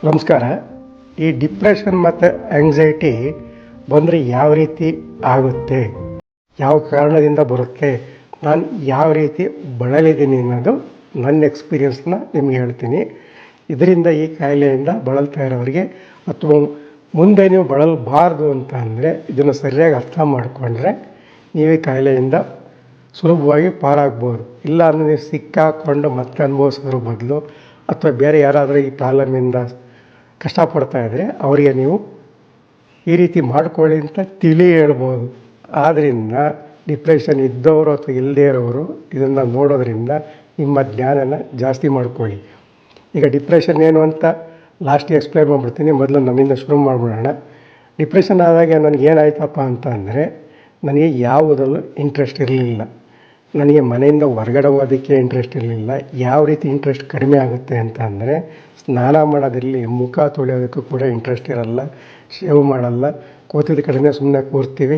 ನಮಸ್ಕಾರ. ಈ ಡಿಪ್ರೆಷನ್ ಮತ್ತು ಆಂಗ್ಸೈಟಿ ಬಂದರೆ ಯಾವ ರೀತಿ ಆಗುತ್ತೆ, ಯಾವ ಕಾರಣದಿಂದ ಬರುತ್ತೆ, ನಾನು ಯಾವ ರೀತಿ ಬಳಲಿದ್ದೀನಿ ಅನ್ನೋದು ನನ್ನ ಎಕ್ಸ್ಪೀರಿಯನ್ಸ್ನ ನಿಮ್ಗೆ ಹೇಳ್ತೀನಿ. ಇದರಿಂದ ಈ ಕಾಯಿಲೆಯಿಂದ ಬಳಲ್ತಾ ಇರೋರಿಗೆ ಅಥವಾ ಮುಂದೆ ನೀವು ಬಳಲಬಾರ್ದು ಅಂತ ಅಂದರೆ ಇದನ್ನು ಸರಿಯಾಗಿ ಅರ್ಥ ಮಾಡಿಕೊಂಡ್ರೆ ನೀವು ಈ ಕಾಯಿಲೆಯಿಂದ ಸುಲಭವಾಗಿ ಪಾರಾಗ್ಬೋದು. ಇಲ್ಲ ಅಂದರೆ ನೀವು ಸಿಕ್ಕಾಕೊಂಡು ಮತ್ತೆ ಅನುಭವಿಸೋದ್ರ ಬದಲು ಅಥವಾ ಬೇರೆ ಯಾರಾದರೂ ಈ ಪ್ರಾಬ್ಲಮಿಂದ ಕಷ್ಟಪಡ್ತಾಯಿದ್ರೆ ಅವರಿಗೆ ನೀವು ಈ ರೀತಿ ಮಾಡ್ಕೊಳ್ಳಿ ಅಂತ ಹೇಳ್ಬೋದು. ಆದ್ದರಿಂದ ಡಿಪ್ರೆಷನ್ ಇದ್ದವರು ಅಥವಾ ಇಲ್ಲದೇ ಇರೋರು ಇದನ್ನು ನೋಡೋದ್ರಿಂದ ನಿಮ್ಮ ಜ್ಞಾನನ ಜಾಸ್ತಿ ಮಾಡ್ಕೊಳ್ಳಿ. ಈಗ ಡಿಪ್ರೆಷನ್ ಏನು ಅಂತ ಲಾಸ್ಟಿಗೆ ಎಕ್ಸ್ಪ್ಲೈನ್ ಮಾಡಿಬಿಡ್ತೀನಿ. ಮೊದಲು ನಮ್ಮಿಂದ ಶುರು ಮಾಡಿಬಿಡೋಣ. ಡಿಪ್ರೆಷನ್ ಆದಾಗ ನನಗೇನಾಯ್ತಪ್ಪ ಅಂತ ಅಂದರೆ ನನಗೆ ಯಾವುದರಲ್ಲೂ ಇಂಟ್ರೆಸ್ಟ್ ಇರಲಿಲ್ಲ. ನನಗೆ ಮನೆಯಿಂದ ಹೊರಗಡೆ ಹೋಗೋದಕ್ಕೆ ಇಂಟ್ರೆಸ್ಟ್ ಇರಲಿಲ್ಲ. ಯಾವ ರೀತಿ ಇಂಟ್ರೆಸ್ಟ್ ಕಡಿಮೆ ಆಗುತ್ತೆ ಅಂತ ಅಂದರೆ ಸ್ನಾನ ಮಾಡೋದಿರಲಿ, ಮುಖ ತೊಳೆಯೋದಕ್ಕೂ ಕೂಡ ಇಂಟ್ರೆಸ್ಟ್ ಇರಲ್ಲ, ಶೇವ್ ಮಾಡಲ್ಲ, ಕೂತಿದ್ದ ಕಡೆನೇ ಸುಮ್ಮನೆ ಕೂರ್ತೀವಿ.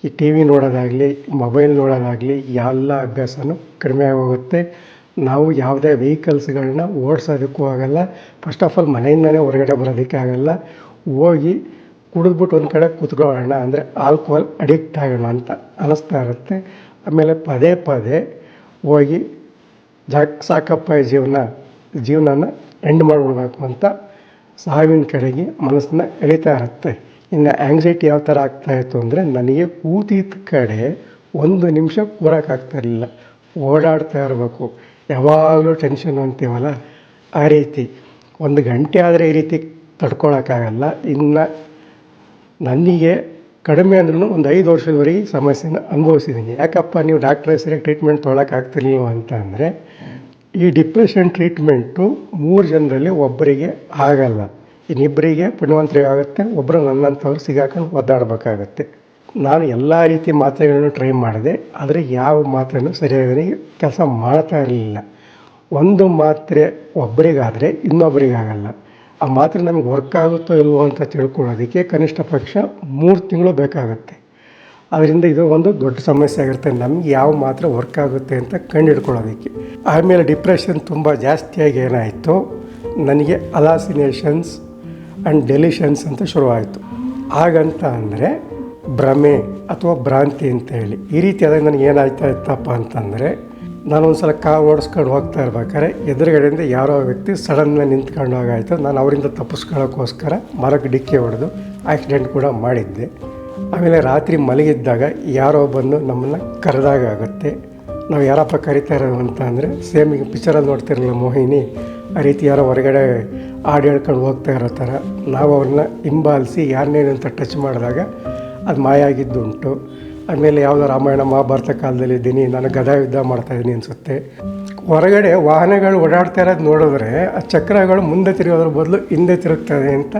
ಈ ಟಿ ವಿ ನೋಡೋದಾಗಲಿ, ಮೊಬೈಲ್ ನೋಡೋದಾಗಲಿ ಎಲ್ಲ ಅಭ್ಯಾಸನೂ ಕಡಿಮೆ ಆಗೋಗುತ್ತೆ. ನಾವು ಯಾವುದೇ ವೆಹಿಕಲ್ಸ್ಗಳನ್ನ ಓಡಿಸೋದಕ್ಕೂ ಆಗೋಲ್ಲ. ಫಸ್ಟ್ ಆಫ್ ಆಲ್ ಮನೆಯಿಂದಲೇ ಹೊರಗಡೆ ಬರೋದಕ್ಕೆ ಆಗೋಲ್ಲ. ಹೋಗಿ ಕುಡಿದ್ಬಿಟ್ಟು ಒಂದು ಕಡೆ ಕೂತ್ಕೊಳ್ಳೋಣ ಅಂದರೆ ಆಲ್ಕೋಹಾಲ್ ಅಡಿಕ್ಟ್ ಆಗೋಣ ಅಂತ ಅನ್ನಿಸ್ತಾ ಇರುತ್ತೆ. ಆಮೇಲೆ ಪದೇ ಪದೇ ಹೋಗಿ ಸಾಕಪ್ಪ ಜೀವನನ ಎಂಡ್ ಮಾಡಿಬಿಡ್ಬೇಕು ಅಂತ ಸಾವಿನ ಕಡೆಗೆ ಮನಸ್ಸನ್ನ ಎಳಿತಾ ಇರುತ್ತೆ. ಇನ್ನು ಆ್ಯಂಗ್ಸೈಟಿ ಯಾವ ಥರ ಆಗ್ತಾಯಿತ್ತು ಅಂದರೆ ನನಗೆ ಕೂತಿದ್ದ ಕಡೆ ಒಂದು ನಿಮಿಷ ಕೂರೋಕ್ಕಾಗ್ತಾಯಿರಲಿಲ್ಲ, ಓಡಾಡ್ತಾ ಇರಬೇಕು. ಯಾವಾಗಲೂ ಟೆನ್ಷನ್ ಅಂತೀವಲ್ಲ ಆ ರೀತಿ. 1 ಗಂಟೆ ಆದರೆ ಈ ರೀತಿ ತಡ್ಕೊಳಕ್ಕಾಗಲ್ಲ. ಇನ್ನು ನನಗೆ ಕಡಿಮೆ ಅಂದ್ರೂ ಒಂದು 5 ವರ್ಷದವರೆಗೆ ಸಮಸ್ಯೆನ ಅನುಭವಿಸಿದ್ದೀನಿ. ಯಾಕಪ್ಪ ನೀವು ಡಾಕ್ಟ್ರ್ ಸರಿಯಾಗಿ ಟ್ರೀಟ್ಮೆಂಟ್ ತೊಗೊಳಕ್ಕಾಗ್ತಿರ್ಲಿಲ್ಲ ಅಂತ ಅಂದರೆ ಈ ಡಿಪ್ರೆಷನ್ ಟ್ರೀಟ್ಮೆಂಟು 3 ಜನರಲ್ಲಿ ಒಬ್ಬರಿಗೆ ಆಗಲ್ಲ. ಇನ್ನಿಬ್ಬರಿಗೆ ಪುಣ್ಯವಂತರಿಗೆ ಆಗುತ್ತೆ, ಒಬ್ಬರು ನನ್ನಂಥವ್ರು ಸಿಗಾಕೊಂಡು ಒದ್ದಾಡಬೇಕಾಗತ್ತೆ. ನಾನು ಎಲ್ಲ ರೀತಿ ಮಾತ್ರೆಗಳನ್ನು ಟ್ರೈ ಮಾಡಿದೆ, ಆದರೆ ಯಾವ ಮಾತ್ರೆನೂ ಸರಿಯಾಗಿ ಕೆಲಸ ಮಾಡ್ತಾ ಇರಲಿಲ್ಲ. ಒಂದು ಮಾತ್ರೆ ಒಬ್ಬರಿಗಾದರೆ ಇನ್ನೊಬ್ಬರಿಗಾಗಲ್ಲ. ಆ ಮಾತ್ರೆ ನಮಗೆ ವರ್ಕ್ ಆಗುತ್ತೋ ಇಲ್ವೋ ಅಂತ ತಿಳ್ಕೊಳ್ಳೋದಕ್ಕೆ ಕನಿಷ್ಠ ಪಕ್ಷ 3 ತಿಂಗಳು ಬೇಕಾಗುತ್ತೆ. ಅದರಿಂದ ಇದು ಒಂದು ದೊಡ್ಡ ಸಮಸ್ಯೆ ಆಗಿರುತ್ತೆ ನಮಗೆ ಯಾವ ಮಾತ್ರೆ ವರ್ಕ್ ಆಗುತ್ತೆ ಅಂತ ಕಂಡುಹಿಡ್ಕೊಳ್ಳೋದಕ್ಕೆ. ಆಮೇಲೆ ಡಿಪ್ರೆಷನ್ ತುಂಬ ಜಾಸ್ತಿಯಾಗಿ ಏನಾಯಿತು, ನನಗೆ ಅಲಾಸಿನೇಷನ್ಸ್ ಆ್ಯಂಡ್ ಡೆಲಿಷನ್ಸ್ ಅಂತ ಶುರುವಾಯಿತು. ಹಾಗಂತ ಅಂದರೆ ಭ್ರಮೆ ಅಥವಾ ಭ್ರಾಂತಿ ಅಂತ ಹೇಳಿ. ಈ ರೀತಿಯಾದಾಗ ನನಗೆ ಏನಾಯ್ತಾ ಇತ್ತಪ್ಪ ಅಂತಂದರೆ ನಾನೊಂದು ಸಲ ಕಾರ್ ಓಡಿಸ್ಕೊಂಡು ಹೋಗ್ತಾ ಇರ್ಬೇಕಾದ್ರೆ ಎದುರುಗಡೆಯಿಂದ ಯಾರೋ ವ್ಯಕ್ತಿ ಸಡನ್ನಾಗಿ ನಿಂತ್ಕೊಂಡು ಹೋಗಾಯಿತು. ನಾನು ಅವರಿಂದ ತಪ್ಪಿಸ್ಕೊಳ್ಳೋಕ್ಕೋಸ್ಕರ ಮರಕ್ಕೆ ಡಿಕ್ಕಿ ಹೊಡೆದು ಆಕ್ಸಿಡೆಂಟ್ ಕೂಡ ಮಾಡಿದ್ದೆ. ಆಮೇಲೆ ರಾತ್ರಿ ಮಲಗಿದ್ದಾಗ ಯಾರೋ ಬಂದು ನಮ್ಮನ್ನು ಕರೆದಾಗ ಆಗುತ್ತೆ. ನಾವು ಯಾರಪ್ಪ ಕರಿತಾ ಇರೋದು ಅಂತ ಅಂದರೆ ಸೇಮ್ ಈಗ ಪಿಕ್ಚರಲ್ಲಿ ನೋಡ್ತಿರಲಿಲ್ಲ ಮೋಹಿನಿ, ಆ ರೀತಿ ಯಾರೋ ಹೊರಗಡೆ ಹಾಡು ಹೇಳ್ಕೊಂಡು ಹೋಗ್ತಾ ಇರೋ ಥರ ನಾವು ಅವ್ರನ್ನ ಹಿಂಬಾಲಿಸಿ ಯಾರನ್ನೇನು ಅಂತ ಟಚ್ ಮಾಡಿದಾಗ ಅದು ಮಾಯ ಆಗಿದ್ದುಂಟು. ಆಮೇಲೆ ಯಾವುದೋ ರಾಮಾಯಣ ಮಹಾಭಾರತ ಕಾಲದಲ್ಲಿದ್ದೀನಿ, ನಾನು ಗದಾ ಯುದ್ಧ ಮಾಡ್ತಾಯಿದ್ದೀನಿ ಅನಿಸುತ್ತೆ. ಹೊರಗಡೆ ವಾಹನಗಳು ಓಡಾಡ್ತಾ ಇರೋದು ನೋಡಿದ್ರೆ ಆ ಚಕ್ರಗಳು ಮುಂದೆ ತಿರುಗೋದ್ರ ಬದಲು ಹಿಂದೆ ತಿರುಗ್ತದೆ ಅಂತ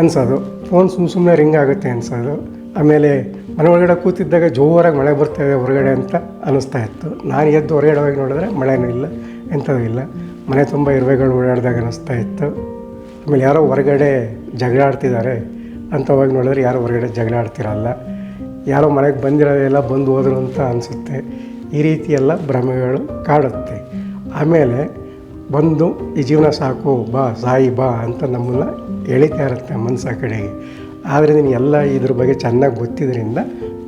ಅನಿಸೋದು. ಫೋನ್ ಸುಮ್ಮನೆ ರಿಂಗ್ ಆಗುತ್ತೆ ಅನಿಸೋದು. ಆಮೇಲೆ ಮನೆ ಒಳಗಡೆ ಕೂತಿದ್ದಾಗ ಜೋರಾಗಿ ಮಳೆ ಬರ್ತಾಯಿದೆ ಹೊರಗಡೆ ಅಂತ ಅನ್ನಿಸ್ತಾ ಇತ್ತು. ನಾನು ಎದ್ದು ಹೊರಗಡೆ ಹೋಗಿ ನೋಡಿದ್ರೆ ಮಳೆನೂ ಇಲ್ಲ, ಎಂಥದೂ ಇಲ್ಲ. ಮನೆ ತುಂಬ ಇರುವೆಗಳು ಓಡಾಡಿದಾಗ ಅನ್ನಿಸ್ತಾ ಇತ್ತು. ಆಮೇಲೆ ಯಾರೋ ಹೊರಗಡೆ ಜಗಳ ಆಡ್ತಿದ್ದಾರೆ ಅಂತ ಹೋಗಿ ನೋಡಿದ್ರೆ ಯಾರೋ ಹೊರಗಡೆ ಜಗಳ ಆಡ್ತಿರಲ್ಲ. ಯಾರೋ ಮನೆಗೆ ಬಂದಿರೋದೆಲ್ಲ ಬಂದು ಹೋದ್ರು ಅಂತ ಅನಿಸುತ್ತೆ. ಈ ರೀತಿಯೆಲ್ಲ ಭ್ರಮೆಗಳು ಕಾಡುತ್ತೆ. ಆಮೇಲೆ ಬಂದು ಈ ಜೀವನ ಸಾಕು, ಬಾ ಸಾಯಿ ಬಾ ಅಂತ ನಮ್ಮನ್ನು ಎಳಿತಾ ಇರುತ್ತೆ ಮನಸ್ಸ ಕಡೆಗೆ. ಆದರೆ ನೀನು ಎಲ್ಲ ಇದ್ರ ಬಗ್ಗೆ ಚೆನ್ನಾಗಿ ಗೊತ್ತಿದ್ದರಿಂದ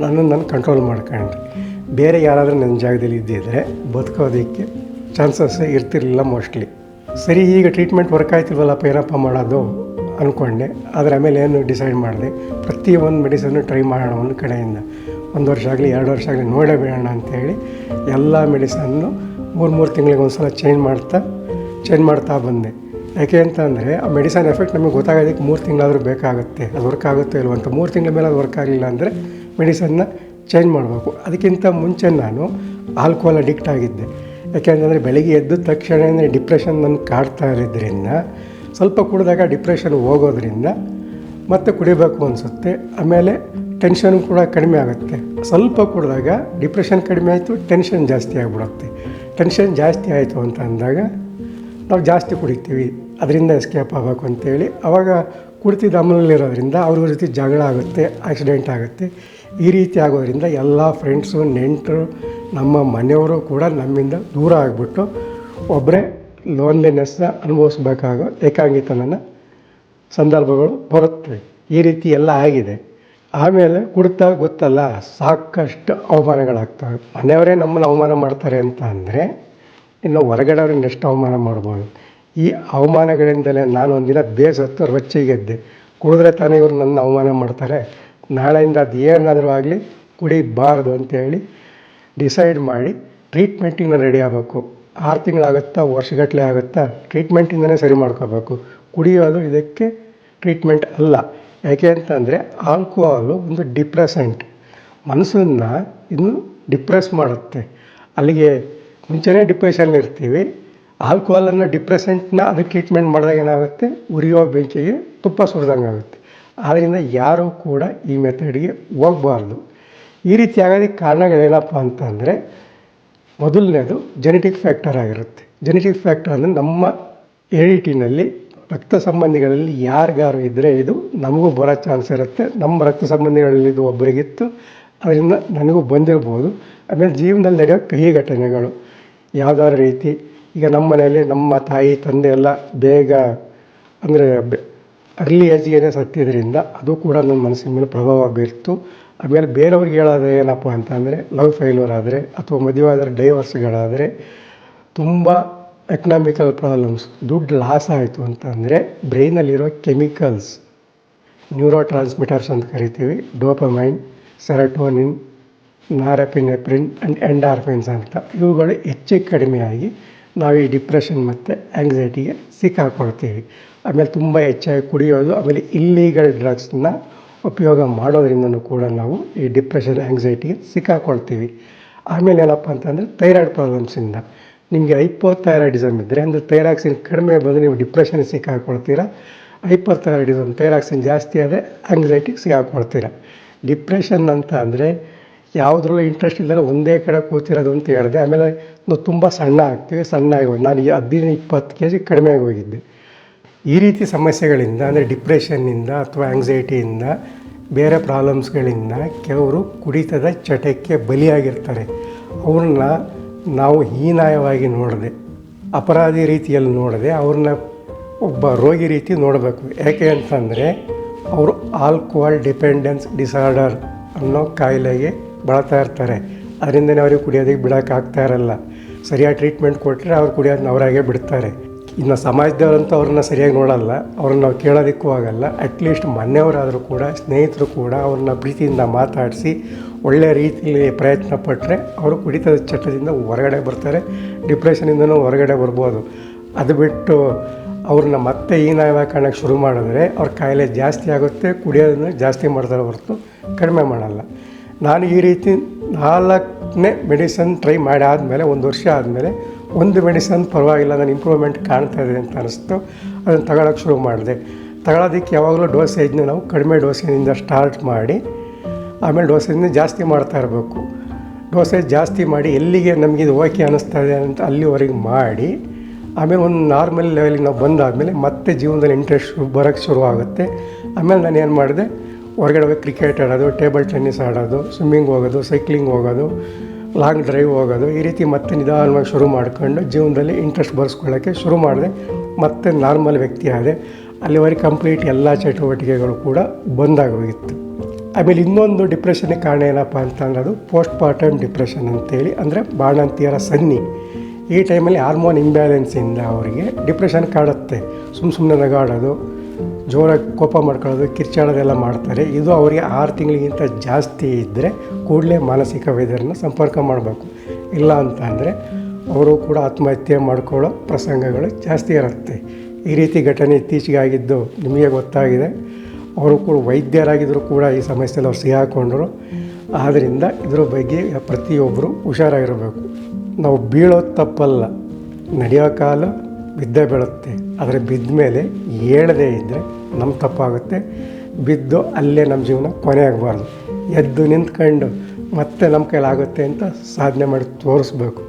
ನಾನು ಕಂಟ್ರೋಲ್ ಮಾಡ್ಕೊಂಡ್ರಿ. ಬೇರೆ ಯಾರಾದರೂ ನನ್ನ ಜಾಗದಲ್ಲಿ ಇದ್ದಿದ್ದರೆ ಬದುಕೋದಕ್ಕೆ ಚಾನ್ಸಸ್ ಇರ್ತಿರಲಿಲ್ಲ ಮೋಸ್ಟ್ಲಿ. ಸರಿ, ಈಗ ಟ್ರೀಟ್ಮೆಂಟ್ ವರ್ಕ್ ಆಯ್ತಿಲ್ವಲ್ಲಪ್ಪ, ಏನಪ್ಪ ಮಾಡೋದು ಅಂದ್ಕೊಂಡೆ. ಆದರೆ ಆಮೇಲೆ ಏನು ಡಿಸೈಡ್ ಮಾಡಿದೆ, ಪ್ರತಿಯೊಂದು ಮೆಡಿಸನ್ನು ಟ್ರೈ ಮಾಡೋಣ ಒಂದು ಕಡೆಯಿಂದ. 1 ವರ್ಷ ಆಗಲಿ 2 ವರ್ಷ ಆಗಲಿ ನೋಡೇ ಬೇಡ ಅಂತೇಳಿ ಎಲ್ಲ ಮೆಡಿಸನ್ನು 3 ತಿಂಗಳಿಗೆ ಒಂದು ಸಲ ಚೇಂಜ್ ಮಾಡ್ತಾ ಬಂದೆ. ಯಾಕೆ ಅಂತ ಅಂದರೆ ಆ ಮೆಡಿಸನ್ ಎಫೆಕ್ಟ್ ನಮಗೆ ಗೊತ್ತಾಗೋದಕ್ಕೆ 3 ತಿಂಗಳಾದರೂ ಬೇಕಾಗುತ್ತೆ. ಅದು ವರ್ಕ್ ಆಗುತ್ತೋ ಇಲ್ವ ಅಂತ. 3 ತಿಂಗಳ ಮೇಲೆ ಅದು ವರ್ಕ್ ಆಗಲಿಲ್ಲ ಅಂದರೆ ಮೆಡಿಸನ್ನ ಚೇಂಜ್ ಮಾಡಬೇಕು. ಅದಕ್ಕಿಂತ ಮುಂಚೆ ನಾನು ಆಲ್ಕೋಹಾಲ್ ಅಡಿಕ್ಟ್ ಆಗಿದ್ದೆ. ಯಾಕೆಂತಂದರೆ ಬೆಳಗ್ಗೆ ಎದ್ದ ತಕ್ಷಣ ಡಿಪ್ರೆಷನ್ ನನ್ನ ಕಾಡ್ತಾ ಇರೋದ್ರಿಂದ ಸ್ವಲ್ಪ ಕುಡಿದಾಗ ಡಿಪ್ರೆಷನ್ ಹೋಗೋದ್ರಿಂದ ಮತ್ತೆ ಕುಡಿಬೇಕು ಅನಿಸುತ್ತೆ. ಆಮೇಲೆ ಟೆನ್ಷನ್ ಕೂಡ ಕಡಿಮೆ ಆಗುತ್ತೆ. ಸ್ವಲ್ಪ ಕುಡಿದಾಗ ಡಿಪ್ರೆಷನ್ ಕಡಿಮೆ ಆಯಿತು, ಟೆನ್ಷನ್ ಜಾಸ್ತಿ ಆಗಿಬಿಡುತ್ತೆ. ಟೆನ್ಷನ್ ಜಾಸ್ತಿ ಆಯಿತು ಅಂತ ಅಂದಾಗ ನಾವು ಜಾಸ್ತಿ ಕುಡಿತೀವಿ, ಅದರಿಂದ ಎಸ್ಕೇಪ್ ಆಗಬೇಕು ಅಂತೇಳಿ. ಆವಾಗ ಕುಡಿತಿದ್ದ ಅಮಲಲ್ಲಿರೋದ್ರಿಂದ ಅವ್ರ ಜೊತೆ ಜಗಳ ಆಗುತ್ತೆ, ಆಕ್ಸಿಡೆಂಟ್ ಆಗುತ್ತೆ. ಈ ರೀತಿ ಆಗೋದ್ರಿಂದ ಎಲ್ಲ ಫ್ರೆಂಡ್ಸು, ನೆಂಟರು, ನಮ್ಮ ಮನೆಯವರು ಕೂಡ ನಮ್ಮಿಂದ ದೂರ ಆಗಿಬಿಟ್ಟು ಒಬ್ಬರೇ ಲೋನ್ಲಿನೆಸ್ನ ಅನುಭವಿಸ್ಬೇಕಾಗೋ ಏಕಾಂಗಿತನನ ಸಂದರ್ಭಗಳು ಬರುತ್ತೆ. ಈ ರೀತಿ ಎಲ್ಲ ಆಗಿದೆ. ಆಮೇಲೆ ಕುಡ್ತಾ ಗೊತ್ತಲ್ಲ, ಸಾಕಷ್ಟು ಅವಮಾನಗಳಾಗ್ತವೆ. ಮನೆಯವರೇ ನಮ್ಮನ್ನು ಅವಮಾನ ಮಾಡ್ತಾರೆ ಅಂತ ಅಂದರೆ ಇನ್ನು ಹೊರಗಡೆ ಅವ್ರನ್ನ ಎಷ್ಟು ಅವಮಾನ ಮಾಡ್ಬೋದು. ಈ ಅವಮಾನಗಳಿಂದಲೇ ನಾನು ಒಂದಿನ ಬೇಸತ್ತು ರೊಚ್ಚಿಗೆದ್ದೆ. ಕುಡಿದ್ರೆ ತಾನೇ ಇವರು ನನ್ನ ಅವಮಾನ ಮಾಡ್ತಾರೆ, ನಾಳೆಯಿಂದ ಅದು ಏನಾದರೂ ಆಗಲಿ ಕುಡಿಬಾರ್ದು ಅಂತೇಳಿ ಡಿಸೈಡ್ ಮಾಡಿ ಟ್ರೀಟ್ಮೆಂಟಿಗೆ ರೆಡಿ ಆಗಬೇಕು. 6 ತಿಂಗಳಾಗುತ್ತಾ, ವರ್ಷಗಟ್ಟಲೆ ಆಗುತ್ತಾ, ಟ್ರೀಟ್ಮೆಂಟಿಂದನೇ ಸರಿ ಮಾಡ್ಕೋಬೇಕು. ಕುಡಿಯೋದು ಇದಕ್ಕೆ ಟ್ರೀಟ್ಮೆಂಟ್ ಅಲ್ಲ. ಯಾಕೆ ಅಂತಂದರೆ ಆಲ್ಕೋಹಾಲು ಒಂದು ಡಿಪ್ರೆಸೆಂಟ್, ಮನಸ್ಸನ್ನು ಇನ್ನು ಡಿಪ್ರೆಸ್ ಮಾಡುತ್ತೆ. ಅಲ್ಲಿಗೆ ಮುಂಚೆನೇ ಡಿಪ್ರೆಷನ್ ಇರ್ತೀವಿ, ಆಲ್ಕೋಹಾಲನ್ನು ಡಿಪ್ರೆಸೆಂಟ್ನ ಅದಕ್ಕೆ ಟ್ರೀಟ್ಮೆಂಟ್ ಮಾಡಿದಾಗ ಏನಾಗುತ್ತೆ, ಉರಿಯೋ ಬೆಂಕಿಗೆ ತುಪ್ಪ ಸುರಿದಂಗೆ ಆಗುತ್ತೆ. ಆದ್ದರಿಂದ ಯಾರೂ ಕೂಡ ಈ ಮೆಥಡ್ಗೆ ಹೋಗಬಾರ್ದು. ಈ ರೀತಿ ಆಗೋದಕ್ಕೆ ಕಾರಣಗಳೇನಪ್ಪ ಅಂತಂದರೆ, ಮೊದಲನೇದು ಜೆನೆಟಿಕ್ ಫ್ಯಾಕ್ಟರ್ ಆಗಿರುತ್ತೆ. ಜೆನೆಟಿಕ್ ಫ್ಯಾಕ್ಟರ್ ಅಂದರೆ ನಮ್ಮ ಹೆರಿಡಿಟಿನಲ್ಲಿ ರಕ್ತ ಸಂಬಂಧಿಗಳಲ್ಲಿ ಯಾರಿಗಾರು ಇದ್ದರೆ ಇದು ನಮಗೂ ಬರೋ ಚಾನ್ಸ್ ಇರುತ್ತೆ. ನಮ್ಮ ರಕ್ತ ಸಂಬಂಧಿಗಳಲ್ಲಿ ಇದು ಒಬ್ಬರಿಗಿತ್ತು, ಅದರಿಂದ ನನಗೂ ಬಂದಿರ್ಬೋದು. ಆಮೇಲೆ ಜೀವನದಲ್ಲಿ ನಡೆಯೋ ಕಹಿ ಘಟನೆಗಳು ಯಾವುದಾದ್ರು ರೀತಿ, ಈಗ ನಮ್ಮ ಮನೆಯಲ್ಲಿ ನಮ್ಮ ತಾಯಿ ತಂದೆ ಎಲ್ಲ ಬೇಗ ಅಂದರೆ ಅರ್ಲಿ ಏಜ್ಗೆ ಸತ್ತಿದ್ದರಿಂದ ಅದು ಕೂಡ ನನ್ನ ಮನಸ್ಸಿನ ಮೇಲೆ ಪ್ರಭಾವ ಬೀರ್ತು. ಆಮೇಲೆ ಬೇರೆಯವ್ರಿಗೆ ಹೇಳೋದು ಏನಪ್ಪ ಅಂತಂದರೆ, ಲವ್ ಫೇಲ್ಯೂರ್ ಆದರೆ ಅಥವಾ ಮದುವೆ ಆದರೆ ಡೈವರ್ಸ್ಗಳಾದರೆ, ತುಂಬ ಎಕನಾಮಿಕಲ್ ಪ್ರಾಬ್ಲಮ್ಸ್, ದುಡ್ಡು ಲಾಸ್ ಆಯಿತು ಅಂತಂದರೆ ಬ್ರೈನಲ್ಲಿರೋ ಕೆಮಿಕಲ್ಸ್, ನ್ಯೂರೋ ಟ್ರಾನ್ಸ್ಮಿಟರ್ಸ್ ಅಂತ ಕರಿತೀವಿ, ಡೋಪಮೈನ್, ಸೆರೋಟೋನಿನ್, ನಾರೆಪಿನೆಫ್ರಿನ್ ಆ್ಯಂಡ್ ಎಂಡಾರ್ಫಿನ್ಸ್ ಅಂತ, ಇವುಗಳು ಹೆಚ್ಚು ಕಡಿಮೆಯಾಗಿ ನಾವು ಈ ಡಿಪ್ರೆಷನ್ ಮತ್ತು ಆ್ಯಂಗ್ಸೈಟಿಗೆ ಸಿಕ್ಕಾಕೊಳ್ತೀವಿ. ಆಮೇಲೆ ತುಂಬ ಹೆಚ್ಚಾಗಿ ಕುಡಿಯೋದು, ಆಮೇಲೆ ಇಲ್ಲೀಗಲ್ ಡ್ರಗ್ಸ್ನ ಉಪಯೋಗ ಮಾಡೋದ್ರಿಂದನೂ ಕೂಡ ನಾವು ಈ ಡಿಪ್ರೆಷನ್ ಆ್ಯಂಗ್ಸೈಟಿಗೆ ಸಿಕ್ಕಾಕೊಳ್ತೀವಿ. ಆಮೇಲೆ ಏನಪ್ಪ ಅಂತಂದರೆ ಥೈರಾಯ್ಡ್ ಪ್ರಾಬ್ಲಮ್ಸಿಂದ, ನಿಮಗೆ ಹೈಪೋಥೈರಾಯ್ಡಿಸಮ್ ಇದ್ದರೆ, ಅಂದರೆ ಥೈರಾಕ್ಸಿನ್ ಕಡಿಮೆ ಬಂದರೆ ನೀವು ಡಿಪ್ರೆಷನ್ಗೆ ಸಿಕ್ಕಾಕೊಳ್ತೀರಾ. ಹೈಪರ್ಥೈರಾಯ್ಡಿಸಮ್, ಥೈರಾಕ್ಸಿನ್ ಜಾಸ್ತಿ ಆದರೆ ಆ್ಯಂಗ್ಸೈಟಿಗೆ ಸಿಕ್ಕಾಕೊಳ್ತೀರಾ. ಡಿಪ್ರೆಷನ್ ಅಂತ ಅಂದರೆ ಯಾವುದ್ರಲ್ಲೂ ಇಂಟ್ರೆಸ್ಟ್ ಇಲ್ಲದೆ ಒಂದೇ ಕಡೆ ಕೂತಿರೋದು ಅಂತ ಹೇಳಿದೆ. ಆಮೇಲೆ ನಾವು ತುಂಬ ಸಣ್ಣ ಆಗ್ತೀವಿ, ಸಣ್ಣಾಗಿ ನಾನು 15-20 kg ಕಡಿಮೆ ಆಗಿ ಹೋಗಿದ್ದೆ. ಈ ರೀತಿ ಸಮಸ್ಯೆಗಳಿಂದ, ಅಂದರೆ ಡಿಪ್ರೆಷನ್ನಿಂದ ಅಥವಾ ಆ್ಯಂಗ್ಸೈಟಿಯಿಂದ, ಬೇರೆ ಪ್ರಾಬ್ಲಮ್ಸ್ಗಳಿಂದ ಕೆಲವರು ಕುಡಿತದ ಚಟಕ್ಕೆ ಬಲಿಯಾಗಿರ್ತಾರೆ. ಅವ್ರನ್ನ ನಾವು ಹೀನಾಯವಾಗಿ ನೋಡದೆ, ಅಪರಾಧಿ ರೀತಿಯಲ್ಲಿ ನೋಡದೆ, ಅವ್ರನ್ನ ಒಬ್ಬ ರೋಗಿ ರೀತಿ ನೋಡಬೇಕು. ಯಾಕೆ ಅಂತಂದರೆ ಅವರು ಆಲ್ಕೋಹಾಲ್ ಡಿಪೆಂಡೆನ್ಸ್ ಡಿಸಾರ್ಡರ್ ಅನ್ನೋ ಕಾಯಿಲೆಗೆ ಬಳಲ್ತಾ ಇರ್ತಾರೆ. ಅದರಿಂದನೇ ಅವ್ರಿಗೆ ಕುಡಿಯೋದಕ್ಕೆ ಬಿಡೋಕ್ಕಾಗ್ತಾ ಇರಲ್ಲ. ಸರಿಯಾಗಿ ಟ್ರೀಟ್ಮೆಂಟ್ ಕೊಟ್ಟರೆ ಅವ್ರು ಕುಡಿಯೋದನ್ನ ಅವರಾಗೆ ಬಿಡ್ತಾರೆ. ಇನ್ನು ಸಮಾಜದವರಂತೂ ಅವ್ರನ್ನ ಸರಿಯಾಗಿ ನೋಡಲ್ಲ, ಅವ್ರನ್ನ ನಾವು ಕೇಳೋದಕ್ಕೂ ಆಗಲ್ಲ. ಅಟ್ಲೀಸ್ಟ್ ಮನೆಯವರಾದರೂ ಕೂಡ, ಸ್ನೇಹಿತರು ಕೂಡ ಅವ್ರನ್ನ ಪ್ರೀತಿಯಿಂದ ಮಾತಾಡಿಸಿ ಒಳ್ಳೆಯ ರೀತಿಯಲ್ಲಿ ಪ್ರಯತ್ನ ಪಟ್ಟರೆ ಅವರು ಕುಡಿತದ ಚಟದಿಂದ ಹೊರಗಡೆ ಬರ್ತಾರೆ, ಡಿಪ್ರೆಷನಿಂದನೂ ಹೊರಗಡೆ ಬರ್ಬೋದು. ಅದು ಬಿಟ್ಟು ಅವ್ರನ್ನ ಮತ್ತೆ ಹೀನಾಯವಾಗಿ ಕಾಣೋಕ್ಕೆ ಶುರು ಮಾಡಿದ್ರೆ ಅವ್ರ ಕಾಯಿಲೆ ಜಾಸ್ತಿ ಆಗುತ್ತೆ, ಕುಡಿಯೋದನ್ನು ಜಾಸ್ತಿ ಮಾಡ್ತಾರೆ ಹೊರತು ಕಡಿಮೆ ಮಾಡಲ್ಲ. ನಾನು ಈ ರೀತಿ 4ನೇ ಮೆಡಿಸನ್ ಟ್ರೈ ಮಾಡಿ ಆದಮೇಲೆ, 1 ವರ್ಷ ಆದಮೇಲೆ, ಒಂದು ಮೆಡಿಸನ್ ಪರವಾಗಿಲ್ಲ, ನಾನು ಇಂಪ್ರೂವ್ಮೆಂಟ್ ಕಾಣ್ತಾ ಇದೆ ಅಂತ ಅನಿಸ್ತು. ಅದನ್ನು ತಗೊಳ್ಳೋಕ್ಕೆ ಶುರು ಮಾಡಿದೆ. ತಗೊಳ್ಳೋದಕ್ಕೆ ಯಾವಾಗಲೂ ಡೋಸೇಜ್ನ ನಾವು ಕಡಿಮೆ ಡೋಸೇಜಿಂದ ಸ್ಟಾರ್ಟ್ ಮಾಡಿ ಆಮೇಲೆ ಡೋಸೇಜ್ನ ಜಾಸ್ತಿ ಮಾಡ್ತಾ ಇರಬೇಕು. ಡೋಸೇಜ್ ಜಾಸ್ತಿ ಮಾಡಿ ಎಲ್ಲಿಗೆ ನಮಗಿದು ಓಕೆ ಅನ್ನಿಸ್ತಾ ಇದೆ ಅಂತ ಅಲ್ಲಿವರೆಗೆ ಮಾಡಿ, ಆಮೇಲೆ ಒಂದು ನಾರ್ಮಲ್ ಲೆವೆಲಿಗೆ ನಾವು ಬಂದಾದಮೇಲೆ ಮತ್ತೆ ಜೀವನದಲ್ಲಿ ಇಂಟ್ರೆಸ್ಟ್ ಬರೋಕ್ಕೆ ಶುರು ಆಗುತ್ತೆ. ಆಮೇಲೆ ನಾನು ಏನು ಮಾಡಿದೆ, ಹೊರಗಡೆ ಹೋಗಿ ಕ್ರಿಕೆಟ್ ಆಡೋದು, ಟೇಬಲ್ ಟೆನ್ನಿಸ್ ಆಡೋದು, ಸ್ವಿಮ್ಮಿಂಗ್ ಹೋಗೋದು, ಸೈಕ್ಲಿಂಗ್ ಹೋಗೋದು, ಲಾಂಗ್ ಡ್ರೈವ್ ಹೋಗೋದು, ಈ ರೀತಿ ಮತ್ತೆ ನಿಧಾನವಾಗಿ ಶುರು ಮಾಡ್ಕೊಂಡು ಜೀವನದಲ್ಲಿ ಇಂಟ್ರೆಸ್ಟ್ ಬರ್ಸ್ಕೊಳ್ಳೋಕ್ಕೆ ಶುರು ಮಾಡಿದೆ. ಮತ್ತೆ ನಾರ್ಮಲ್ ವ್ಯಕ್ತಿ ಆದೆ. ಅಲ್ಲಿವರೆಗೆ ಕಂಪ್ಲೀಟ್ ಎಲ್ಲ ಚಟುವಟಿಕೆಗಳು ಕೂಡ ಬಂದಾಗೋಗಿತ್ತು. ಆಮೇಲೆ ಇನ್ನೊಂದು ಡಿಪ್ರೆಷನ್ಗೆ ಕಾರಣ ಏನಪ್ಪ ಅಂತಂದ್ರೆ ಅದು ಪೋಸ್ಟ್ ಪಾರ್ಟಮ್ ಡಿಪ್ರೆಷನ್ ಅಂತೇಳಿ, ಅಂದರೆ ಬಾಣಂತಿಯರ ಸನ್ನಿ. ಈ ಟೈಮಲ್ಲಿ ಹಾರ್ಮೋನ್ ಇಂಬ್ಯಾಲೆನ್ಸಿಂದ ಅವರಿಗೆ ಡಿಪ್ರೆಷನ್ ಕಾಡುತ್ತೆ. ಸುಮ್ಮನೆ ನಗಾಡೋದು, ಜೋರಾಗಿ ಕೋಪ ಮಾಡ್ಕೊಳ್ಳೋದು, ಕಿರ್ಚಾಡೋದೆಲ್ಲ ಮಾಡ್ತಾರೆ. ಇದು ಅವರಿಗೆ 6 ತಿಂಗಳಿಗಿಂತ ಜಾಸ್ತಿ ಇದ್ದರೆ ಕೂಡಲೇ ಮಾನಸಿಕ ವೈದ್ಯರನ್ನ ಸಂಪರ್ಕ ಮಾಡಬೇಕು. ಇಲ್ಲ ಅಂತ ಅಂದರೆ ಅವರು ಕೂಡ ಆತ್ಮಹತ್ಯೆ ಮಾಡ್ಕೊಳ್ಳೋ ಪ್ರಸಂಗಗಳು ಜಾಸ್ತಿ ಇರುತ್ತೆ. ಈ ರೀತಿ ಘಟನೆ ಇತ್ತೀಚೆಗೆ ಆಗಿದ್ದು ನಿಮಗೆ ಗೊತ್ತಾಗಿದೆ. ಅವರು ಕೂಡ ವೈದ್ಯರಾಗಿದ್ದರೂ ಕೂಡ ಈ ಸಮಸ್ಯೆಯಲ್ಲಿ ಅವ್ರು ಸಿಗಾಕೊಂಡ್ರು. ಆದ್ದರಿಂದ ಇದರ ಬಗ್ಗೆ ಪ್ರತಿಯೊಬ್ಬರು ಹುಷಾರಾಗಿರಬೇಕು. ನಾವು ಬೀಳೋದು ತಪ್ಪಲ್ಲ, ನಡೆಯೋ ಕಾಲು ಬಿದ್ದೇ ಬೀಳುತ್ತೆ. ಆದರೆ ಬಿದ್ದ ಮೇಲೆ ಏಳದೇ ಇದ್ದರೆ ನಮ್ಮ ತಪ್ಪಾಗುತ್ತೆ. ಬಿದ್ದು ಅಲ್ಲೇ ನಮ್ಮ ಜೀವನ ಕೊನೆ ಆಗಬಾರ್ದು. ಎದ್ದು ನಿಂತ್ಕೊಂಡು ಮತ್ತೆ ನಮ್ಮ ಕೈಲಾಗುತ್ತೆ ಅಂತ ಸಾಧನೆ ಮಾಡಿ ತೋರಿಸ್ಬೇಕು.